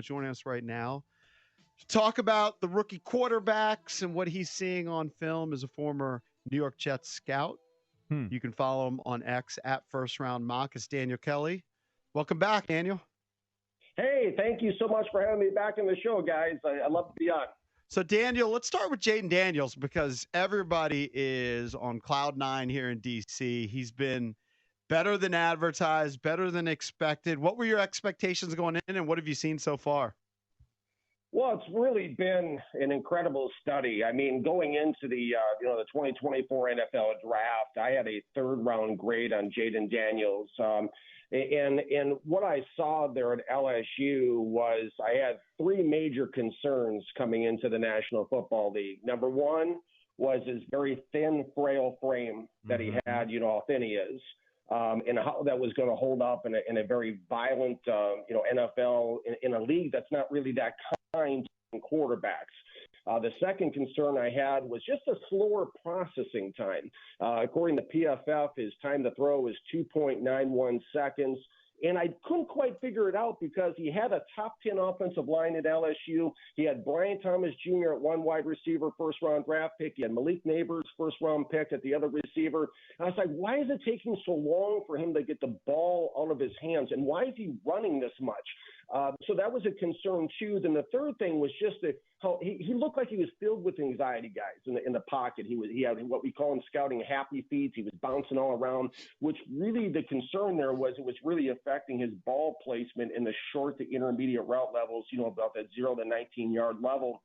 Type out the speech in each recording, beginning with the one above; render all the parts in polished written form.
joining us right now to talk about the rookie quarterbacks and what he's seeing on film as a former New York Jets scout. You can follow him on X at First Round Mock. It's Daniel Kelly. Welcome back, Daniel. Hey, thank you so much for having me back in the show, guys. I love to be on. So, Daniel, let's start with Jayden Daniels because everybody is on cloud nine here in D.C. He's been better than advertised, better than expected. What were your expectations going in, and what have you seen so far? Well, it's really been an incredible study. I mean, going into the 2024 NFL draft, I had a third-round grade on Jayden Daniels. And what I saw there at LSU was I had three major concerns coming into the National Football League. Number one was his very thin, frail frame that he had, how thin he is, and how that was going to hold up in a very violent, NFL in a league that's not really that kind of quarterbacks. The second concern I had was just a slower processing time. According to PFF, his time to throw is 2.91 seconds. And I couldn't quite figure it out because he had a top 10 offensive line at LSU. He had Brian Thomas Jr. at one wide receiver, first-round draft pick. He had Malik Neighbors, first-round pick at the other receiver. And I was like, why is it taking so long for him to get the ball out of his hands? And why is he running this much? So that was a concern, too. Then the third thing was just how he looked like he was filled with anxiety, guys, in the pocket. He had what we call in scouting happy feet. He was bouncing all around, which really the concern there was it was really affecting his ball placement in the short to intermediate route levels, about that 0 to 19-yard level.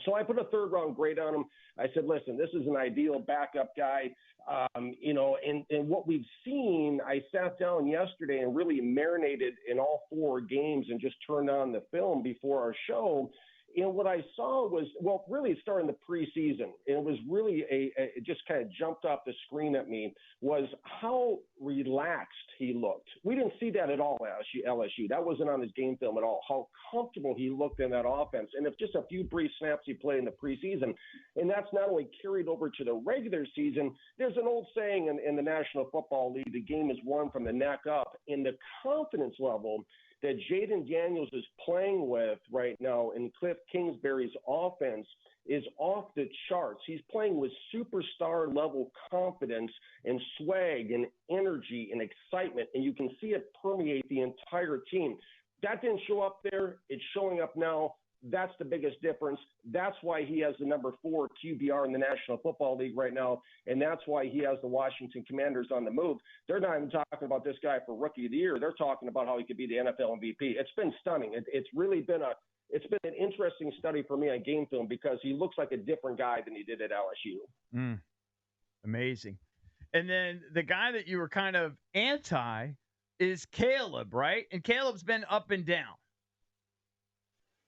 So I put a third-round grade on him. I said, listen, this is an ideal backup guy. And what we've seen, I sat down yesterday and really marinated in all four games and just turned on the film before our show. And what I saw was, really starting the preseason, and it was really it just kind of jumped off the screen at me, was how relaxed he looked. We didn't see that at all at LSU. That wasn't on his game film at all, how comfortable he looked in that offense. And if just a few brief snaps he played in the preseason, and that's not only carried over to the regular season, there's an old saying in the National Football League, the game is won from the neck up. In the confidence level that Jayden Daniels is playing with right now in Cliff Kingsbury's offense is off the charts. He's playing with superstar level confidence and swag and energy and excitement, and you can see it permeate the entire team. That didn't show up there. It's showing up now. That's the biggest difference. That's why he has the number 4 QBR in the National Football League right now, and that's why he has the Washington Commanders on the move. They're not even talking about this guy for Rookie of the Year. They're talking about how he could be the NFL MVP. It's been stunning. It's really been an interesting study for me on game film because he looks like a different guy than he did at LSU. Amazing. And then the guy that you were kind of anti is Caleb, right? And Caleb's been up and down.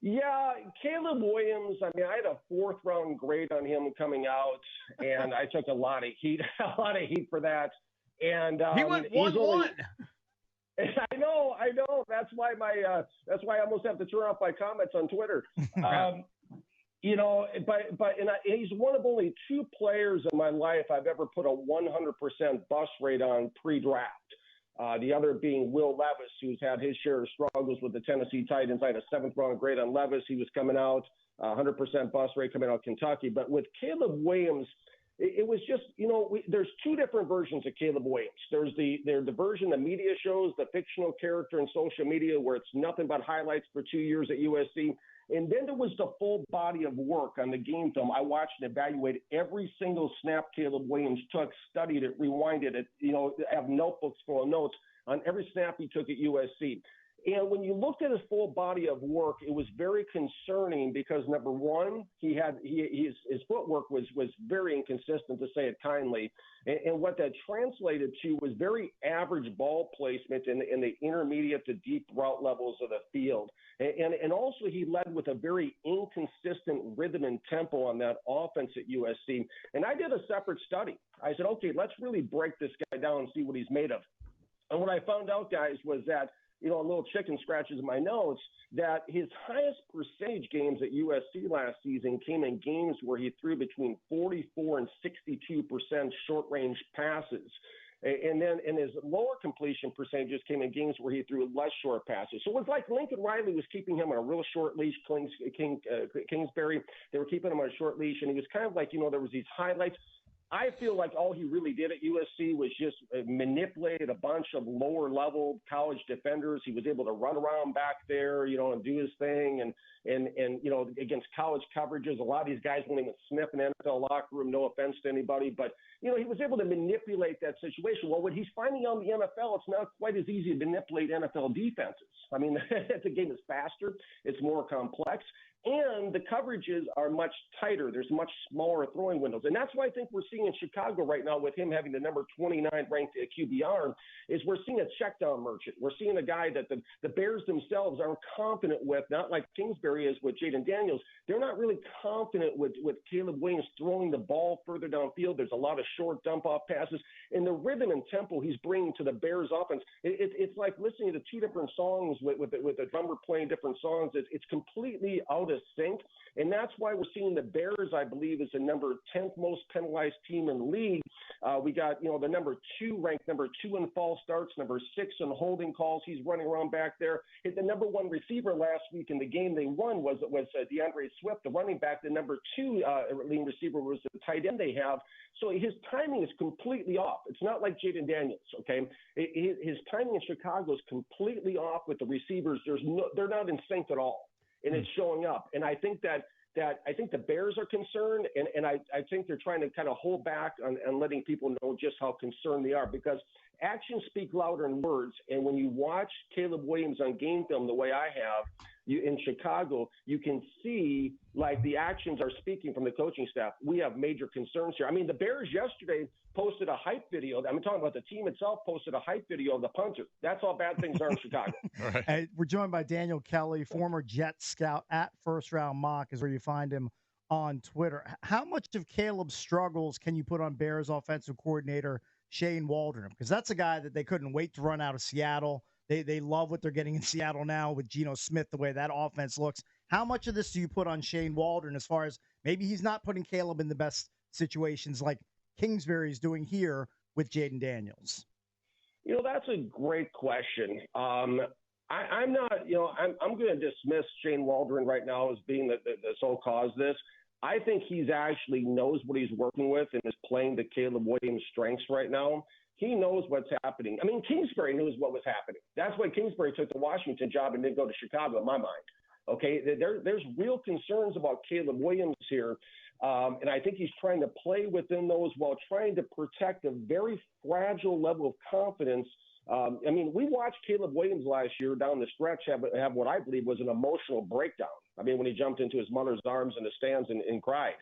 Yeah, Caleb Williams, I mean, I had a fourth-round grade on him coming out, and I took a lot of heat for that. And he went 1-1. I know. That's why I almost have to turn off my comments on Twitter. He's one of only two players in my life I've ever put a 100% bust rate on pre-draft. The other being Will Levis, who's had his share of struggles with the Tennessee Titans. I had a 7th-round grade on Levis. He was coming out, 100% bust rate coming out of Kentucky. But with Caleb Williams, it was just, there's two different versions of Caleb Williams. There's the version the media shows, the fictional character in social media where it's nothing but highlights for 2 years at USC. And then there was the full body of work on the game film. I watched and evaluated every single snap Caleb Williams took, studied it, rewinded it, have notebooks full of notes on every snap he took at USC. And when you looked at his full body of work, it was very concerning because, number one, his footwork was very inconsistent, to say it kindly. And what that translated to was very average ball placement in the intermediate to deep route levels of the field. And also he led with a very inconsistent rhythm and tempo on that offense at USC. And I did a separate study. I said, okay, let's really break this guy down and see what he's made of. And what I found out, guys, was that a little chicken scratches in my notes, that his highest percentage games at USC last season came in games where he threw between 44 and 62% short-range passes. And then in his lower completion percentages came in games where he threw less short passes. So it was like Lincoln Riley was keeping him on a real short leash. Kingsbury, they were keeping him on a short leash, and he was kind of like, there was these highlights. I feel like all he really did at USC was just manipulate a bunch of lower-level college defenders. He was able to run around back there, and do his thing. And against college coverages, a lot of these guys won't even sniff an NFL locker room, no offense to anybody. But, he was able to manipulate that situation. Well, what he's finding out in the NFL, it's not quite as easy to manipulate NFL defenses. I mean, the game is faster. It's more complex. And the coverages are much tighter. There's much smaller throwing windows. And that's why I think we're seeing in Chicago right now with him having the number 29 ranked QBR is we're seeing a checkdown merchant. We're seeing a guy that the Bears themselves aren't confident with, not like Kingsbury is with Jayden Daniels. They're not really confident with Caleb Williams throwing the ball further downfield. There's a lot of short dump-off passes. And the rhythm and tempo he's bringing to the Bears offense, it's like listening to two different songs with the drummer playing different songs. It's completely out of sync. And that's why we're seeing the Bears, I believe, is the number 10th most penalized team in the league. We got, the ranked number 2 in false starts, number 6 in holding calls. He's running around back there. The number 1 receiver last week in the game they won was DeAndre Swift, the running back. The number 2 leading receiver was the tight end they have. So his timing is completely off. It's not like Jayden Daniels, okay? His timing in Chicago is completely off with the receivers. They're not in sync at all. And it's showing up. And I think that I think the Bears are concerned, and I think they're trying to kind of hold back on letting people know just how concerned they are, because actions speak louder than words. And when you watch Caleb Williams on game film the way I have, in Chicago, you can see like the actions are speaking from the coaching staff. We have major concerns here. I mean, the Bears yesterday posted a hype video. I'm talking about the team itself posted a hype video of the punter. That's how bad things are in Chicago. Right. Hey, we're joined by Daniel Kelly, former Jet scout at First Round Mock is where you find him on Twitter. How much of Caleb's struggles can you put on Bears offensive coordinator Shane Waldron? Because that's a guy that they couldn't wait to run out of Seattle. They love what they're getting in Seattle now with Geno Smith, the way that offense looks. How much of this do you put on Shane Waldron as far as maybe he's not putting Caleb in the best situations like Kingsbury's doing here with Jayden Daniels? That's a great question. I'm not, I'm going to dismiss Shane Waldron right now as being the sole cause of this. I think he's actually knows what he's working with and is playing to Caleb Williams' strengths right now. He knows what's happening. I mean, Kingsbury knows what was happening. That's why Kingsbury took the Washington job and didn't go to Chicago, in my mind. Okay, there's real concerns about Caleb Williams here, and I think he's trying to play within those while trying to protect a very fragile level of confidence. I mean, we watched Caleb Williams last year down the stretch have what I believe was an emotional breakdown. I mean, when he jumped into his mother's arms in the stands and cried.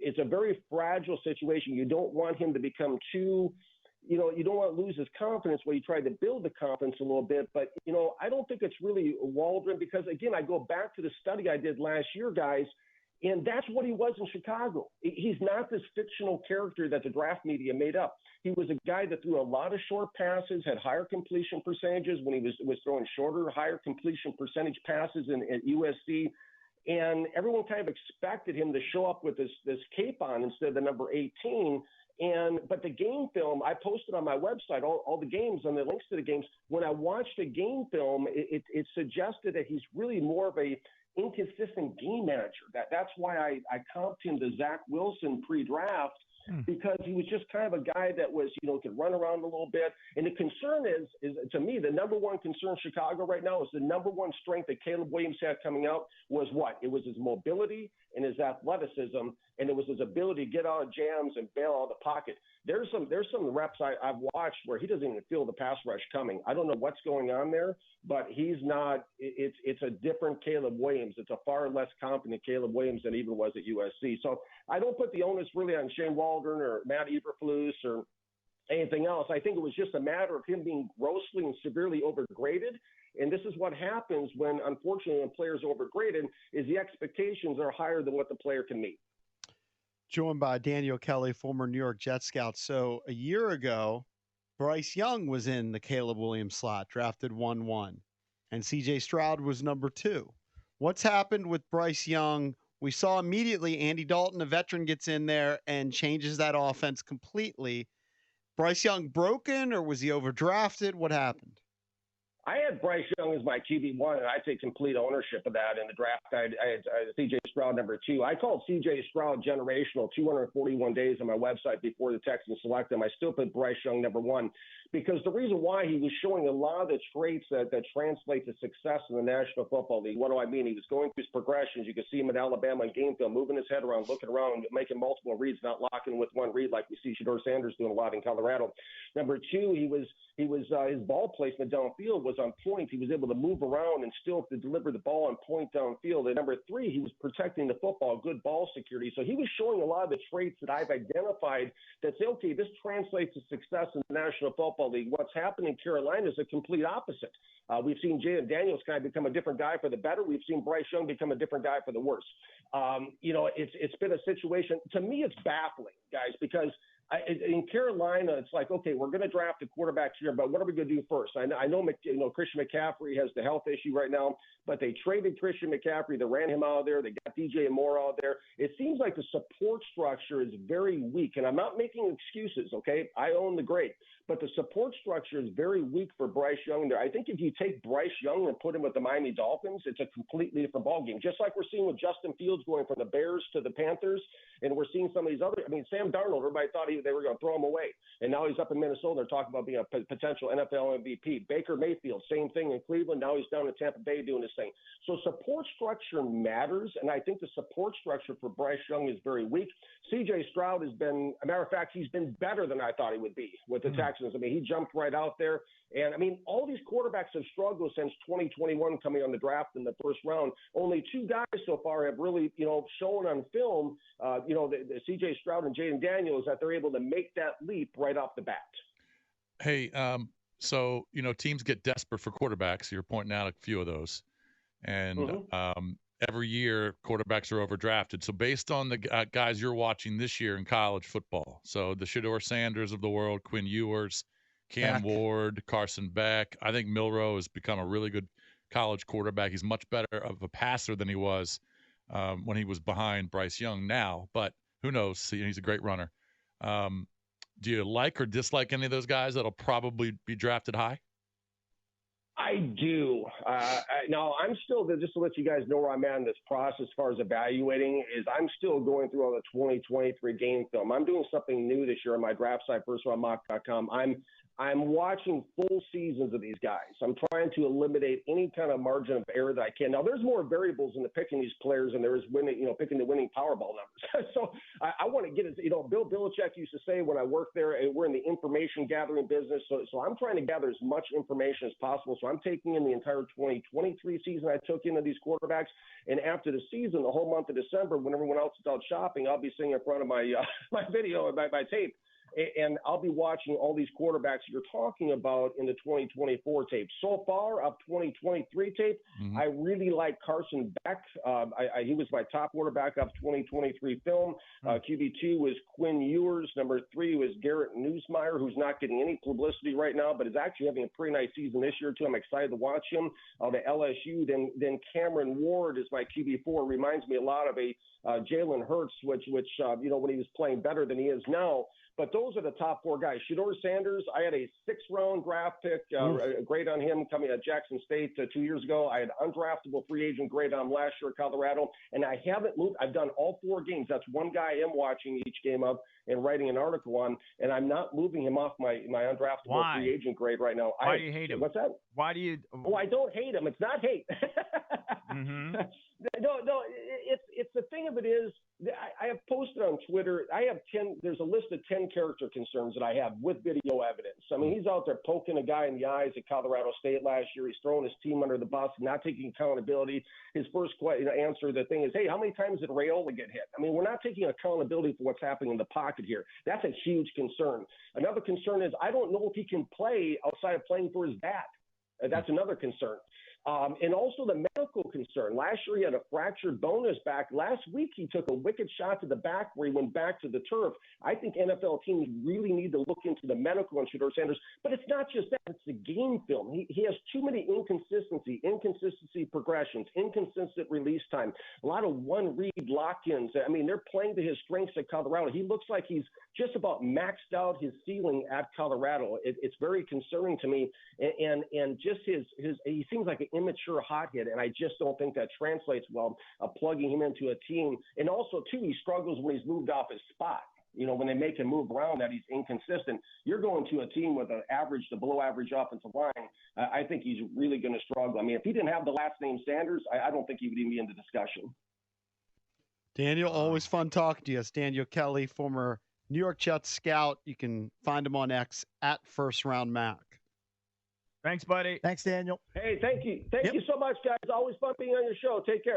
It's a very fragile situation. You don't want him to become too – you don't want to lose his confidence where you try to build the confidence a little bit. But, I don't think it's really Waldron because, again, I go back to the study I did last year, guys, and that's what he was in Chicago. He's not this fictional character that the draft media made up. He was a guy that threw a lot of short passes, had higher completion percentages when he was throwing shorter, higher completion percentage passes at USC. And everyone kind of expected him to show up with this cape on instead of the number 18. But the game film, I posted on my website, all the games and the links to the games. When I watched the game film, it suggested that he's really more of a inconsistent game manager. That's why I comped him to Zach Wilson pre-draft, because he was just kind of a guy that was, could run around a little bit. And the concern is to me, the number one concern in Chicago right now is the number one strength that Caleb Williams had coming out was what? It was his mobility and his athleticism, and it was his ability to get out of jams and bail out of the pocket. There's some reps I've watched where he doesn't even feel the pass rush coming. I don't know what's going on there, but he's not – it's a different Caleb Williams. It's a far less confident Caleb Williams than even was at USC. So I don't put the onus really on Shane Waldron or Matt Eberflus or anything else. I think it was just a matter of him being grossly and severely overgraded. And this is what happens when, unfortunately, when players are overgraded, is the expectations are higher than what the player can meet. Joined by Daniel Kelly, former New York Jet scout. So a year ago, Bryce Young was in the Caleb Williams slot, drafted 1-1, and C.J. Stroud was number 2. What's happened with Bryce Young? We saw immediately Andy Dalton, a veteran, gets in there and changes that offense completely. Bryce Young broken, or was he overdrafted? What happened? I had Bryce Young as my QB1, and I take complete ownership of that in the draft. I had C.J. Stroud number 2. I called C.J. Stroud generational 241 days on my website before the Texans select him. I still put Bryce Young number 1 because the reason why he was showing a lot of the traits that translate to success in the National Football League. What do I mean? He was going through his progressions. You could see him at Alabama in game film, moving his head around, looking around, making multiple reads, not locking with one read like we see Shedeur Sanders doing a lot in Colorado. Number 2, his ball placement downfield was on point. He was able to move around and still to deliver the ball on point downfield. And number 3, he was protecting the football, good ball security. So he was showing a lot of the traits that I've identified that say, okay, this translates to success in the National Football League. What's happened in Carolina is a complete opposite. We've seen Jayden Daniels kind of become a different guy for the better. We've seen Bryce Young become a different guy for the worse. It's been a situation. To me, it's baffling, guys, because in Carolina, it's like, okay, we're going to draft a quarterback here, but what are we going to do first? I know Christian McCaffrey has the health issue right now, but they traded Christian McCaffrey. They ran him out of there. They got DJ Moore out there. It seems like the support structure is very weak, and I'm not making excuses, okay? I own the grade, but the support structure is very weak for Bryce Young there. I think if you take Bryce Young and put him with the Miami Dolphins, it's a completely different ballgame, just like we're seeing with Justin Fields going from the Bears to the Panthers, and we're seeing some of these other – Sam Darnold, everybody thought they were going to throw him away, and now he's up in Minnesota. They're talking about being a potential NFL MVP. Baker Mayfield, same thing in Cleveland. Now he's down in Tampa Bay doing his thing. So support structure matters, and I think the support structure for Bryce Young is very weak. C.J. Stroud has been – a matter of fact, he's been better than I thought he would be with the Texans. He jumped right out there. And, all these quarterbacks have struggled since 2021 coming on the draft in the first round. Only 2 guys so far have really, shown on film, the C.J. Stroud and Jayden Daniels, that they're able to make that leap right off the bat. Hey, so, teams get desperate for quarterbacks. You're pointing out a few of those. And every year, quarterbacks are overdrafted. So based on the guys you're watching this year in college football, so the Shedeur Sanders of the world, Quinn Ewers, Cam Ward, Carson Beck. I think Milroe has become a really good college quarterback. He's much better of a passer than he was when he was behind Bryce Young now, but who knows? He's a great runner. Do you like or dislike any of those guys that'll probably be drafted high? I do. Now, I'm still, just to let you guys know where I'm at in this process as far as evaluating, is I'm still going through all the 2023 game film. I'm doing something new this year on my draft site, firstroundmock.com. I'm watching full seasons of these guys. I'm trying to eliminate any kind of margin of error that I can. Now, there's more variables in the picking these players than there is winning, picking the winning Powerball numbers. So I want to get it. Bill Belichick used to say when I worked there, we're in the information gathering business. So I'm trying to gather as much information as possible. So I'm taking in the entire 2023 season. I took into these quarterbacks. And after the season, the whole month of December, when everyone else is out shopping, I'll be sitting in front of my my video and my tape. And I'll be watching all these quarterbacks you're talking about in the 2024 tape. So far, of 2023 tape, I really like Carson Beck. He was my top quarterback of 2023 film. QB2 was Quinn Ewers. Number 3 was Garrett Nussmeier, who's not getting any publicity right now, but is actually having a pretty nice season this year, too. I'm excited to watch him. The LSU, then Cameron Ward is my QB4. Reminds me a lot of a Jalen Hurts, which when he was playing better than he is now. But those are the top 4 guys. Shedeur Sanders, I had a 6th-round draft pick, a grade on him coming at Jackson State 2 years ago. I had undraftable free agent grade on him last year at Colorado, and I haven't moved. I've done all 4 games. That's one guy I am watching each game of and writing an article on, and I'm not moving him off my undraftable free agent grade right now. Why do you hate him? What's that? Why do you? Oh, I don't hate him. It's not hate. No. It's the thing of it is, I have posted on Twitter. There's a list of 10 character concerns that I have with video evidence. He's out there poking a guy in the eyes at Colorado State last year. He's throwing his team under the bus, not taking accountability. His first answer to the thing is, hey, how many times did Raiola get hit? We're not taking accountability for what's happening in the pocket here. That's a huge concern. Another concern is I don't know if he can play outside of playing for his dad. That's another concern. And also the medical concern. Last year, he had a fractured bone in his back. Last week, he took a wicked shot to the back where he went back to the turf. I think NFL teams really need to look into the medical on Shedeur Sanders. But it's not just that. It's the game film. He has too many inconsistency progressions, inconsistent release time, a lot of one-read lock-ins. I mean, they're playing to his strengths at Colorado. He looks like he's just about maxed out his ceiling at Colorado. It's very concerning to me. And just he seems like an immature hothead, and I just don't think that translates well, plugging him into a team. And also, too, he struggles when he's moved off his spot. You know, when they make him move around, that he's inconsistent. You're going to a team with an average to below average offensive line. I think he's really going to struggle. I mean, if he didn't have the last name Sanders, I don't think he would even be in the discussion. Daniel, always fun talking to you. It's Daniel Kelly, former New York Jets scout. You can find him on X at First Round Mac. Thanks, buddy. Thanks, Daniel. Hey, thank you. Thank you so much, guys. Always fun being on your show. Take care.